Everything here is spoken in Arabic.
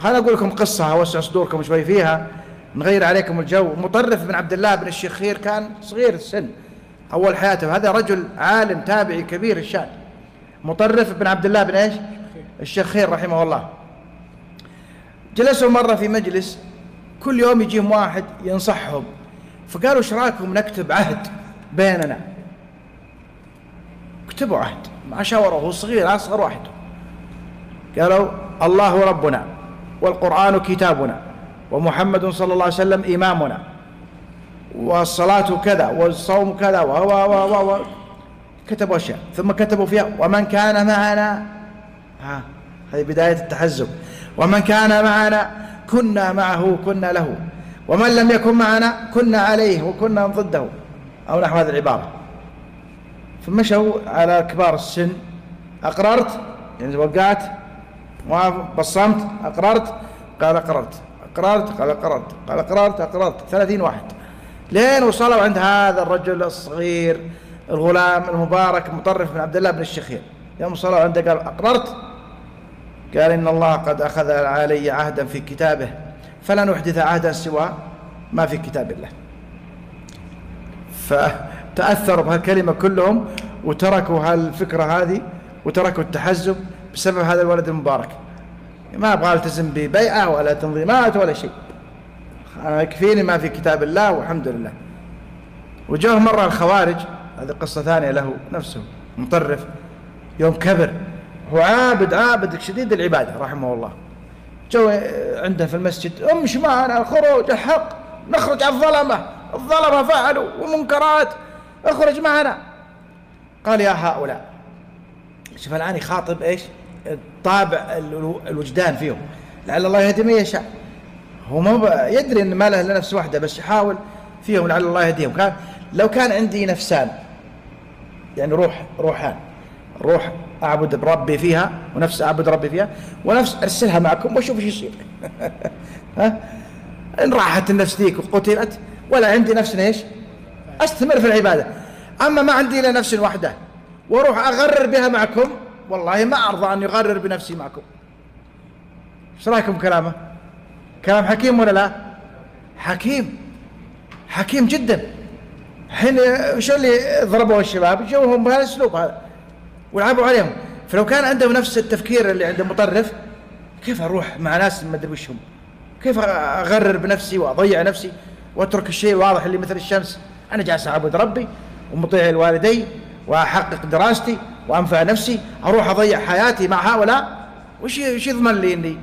خليني أقول لكم قصة أوسع صدوركم شوي فيها، نغير عليكم الجو. مطرف بن عبد الله بن الشخير كان صغير السن أول حياته، هذا رجل عالم تابعي كبير الشأن. مطرف بن عبد الله بن إيش؟ الشخير رحمه الله. جلسوا مرة في مجلس، كل يوم يجيهم واحد ينصحهم، فقالوا ايش رايكم نكتب عهد بيننا؟ كتبوا عهد مع شاوره، هو صغير أصغر واحد. قالوا الله ربنا والقرآن كتابنا ومحمد صلى الله عليه وسلم إمامنا والصلاة كذا والصوم كذا و كتبوا أشياء، ثم كتبوا فيها ومن كان معنا، هذه بداية التحزب، ومن كان معنا كنا معه كنا له، ومن لم يكن معنا كنا عليه وكنا ضده، أو نحو هذه العبارة. فمشوا على كبار السن، أقررت يعني وقعت، بصمت، أقررت، قال أقررت، أقررت، قال أقررت، قال أقررت، أقررت، 30 واحد، لين وصلوا عند هذا الرجل الصغير الغلام المبارك مطرف بن عبد الله بن الشخير. يوم وصلوا عنده قال أقررت؟ قال إن الله قد أخذ علي عهدا في كتابه فلن أحدث عهدا سوى ما في كتاب الله. فتأثروا بهالكلمة كلهم وتركوا هالفكرة هذه وتركوا التحزب بسبب هذا الولد المبارك. ما أبغى ألتزم ببيعة ولا تنظيمات ولا شيء، أنا يكفيني ما في كتاب الله والحمد لله. وجاءه مرة الخوارج، هذه قصة ثانية له نفسه مطرف، يوم كبر هو عابد شديد العبادة رحمه الله، جو عنده في المسجد امشي معنا الخروج الحق، نخرج على الظلمة فعلوا ومنكرات، اخرج معنا. قال يا هؤلاء، شوف الآن يخاطب ايش؟ طابع الوجدان فيهم، لعل الله يهدي من يشاء. هو ما يدري ان ما له الا نفس واحدة، بس يحاول فيهم لعل الله يهديهم. كان لو كان عندي نفسان، يعني روحان، روح أعبد بربي فيها ونفس أعبد ربي فيها، ونفس أرسلها معكم وشوف ايش يصير. إن راحت النفس ذيك وقتلت، ولا عندي نفس ايش؟ أستمر في العبادة. أما ما عندي إلا نفس واحدة وأروح أغرر بها معكم، والله ما أرضى أن يغرر بنفسي معكم. ايش رأيكم كلامه؟ كلام حكيم ولا لا؟ حكيم جدا. حين شو اللي ضربوا الشباب جوهم بهذا الاسلوب هذا ولعبوا عليهم. فلو كان عندهم نفس التفكير اللي عند مطرف، كيف اروح مع ناس ما ادري وش هم؟ كيف اغرر بنفسي واضيع نفسي واترك الشيء الواضح اللي مثل الشمس؟ انا جالس اعبد ربي ومطيع الوالدين واحقق دراستي وانفع نفسي، اروح اضيع حياتي مع هؤلاء؟ وش يضمن لي اني